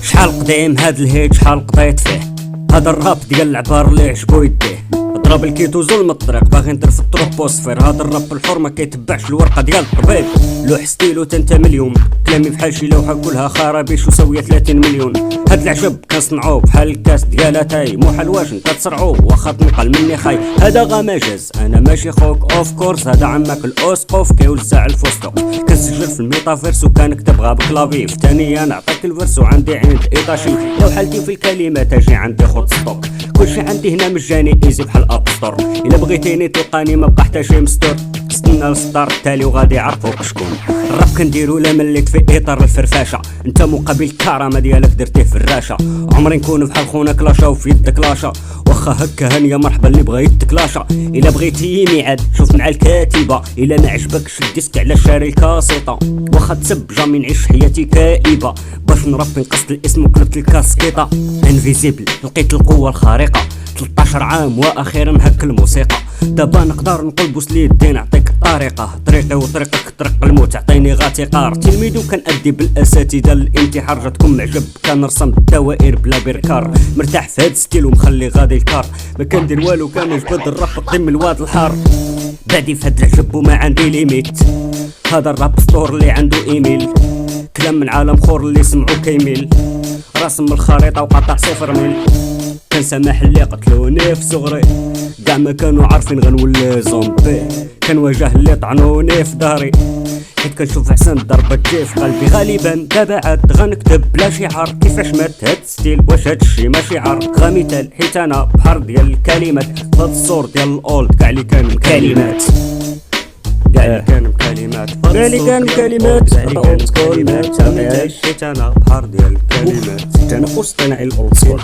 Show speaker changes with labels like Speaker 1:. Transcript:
Speaker 1: شحال قديم هاد الهيت شحال قضيت فيه، هاد الراب ديال العبار اللي عجبو يديه. ضرب الكيتو ظلم الطريق باغي ندير في التروبوسفير. هاد الراب بالحر ما كيتبعش الورقه ديال الطبيب. لوح ستيلو تنتمي اليوم، كلامي بحال شي لوحه كلها خرابيش وساويه 30 مليون. هاد العجب كنصنعوه بحال الكاس ديال اتاي، موحل واش انت تسرعوه واخا تنقل مني خاي. هذا غا مجاز انا ماشي خوك اوف كورس، هذا عمك الاسقف كيوزع الفستق. كنسجل في الميتافيرس وكنكتب غا بكلافي، في ثانيه نعطيك الفيرس وعندي عند ايطاشي. لو حالتي في الكلمات اجي عندي خط ستوك، كلشي عندي هنا مجاني ايزي بحال اب ستور. الا بغيتيني تلقاني ما بقى حتى شي مستور، استنى الستار التالي وغادي يعرفوك شكون. الراب كنديرو لا مليت في اطار الفرفاشه، انت مقابل الكرامه ديالك درتيه في الراشه. عمري نكون بحال خونا كلاشا وفي يدك لاشا، واخا هكا هانيه مرحبا اللي بغا يتكلاشا. الا بغيتي ميعاد شوف مع الكاتبه، الا ما عجبكش الديسك على شاري الكاسيطه. واخا تسب جامي نعيش حياتي كئيبه، باش نربي نقصد الاسم وكلبت الكاسكيطه. انفيزيبل لقيت القوه الخارقه، 13 عام واخيرا هك الموسيقى. دابا نقدر نقول بوسليدي نعطيك الطريقه، طريقي وطريقك طريق الموت تعطيني غاتيقار. تلميذ وكنأدي بالاساتذه الانتحار، جاتكم معجب كنرسم الدوائر بلا بركار. مرتاح في هاد ستيل ومخلي غادي الكار، ما كندير والو كنجبد الراب قدام الواد الحار. بعدي في هاد العجب وما عندي ليميت، هذا الراب ستور اللي عنده ايميل. كلام من عالم خور اللي سمعو كيميل، راسم الخريطه وقطع 0 ميل. كنسامح اللي قتلوني في صغري، كاع ما كانوا عارفين غنولي زومبي. كنواجه اللي طعنوني في داري، حيت كنشوف احسن ضربة تجي في قلبي. غالبا دابا عاد غنكتب بلا شعار، كيفاش مات هاد ستيل واش هادشي ماشي عار. غا مثال حيت انا بحر ديال الكلمات، فهاد الصور ديال الاولد كاع اللي كان كلمات، كاع اللي كان كلمات، كاع اللي كان كلمات، اولد سكول مات. حيت انا بحر ديال الكلمات، انا اصطنعي الاولد سكول.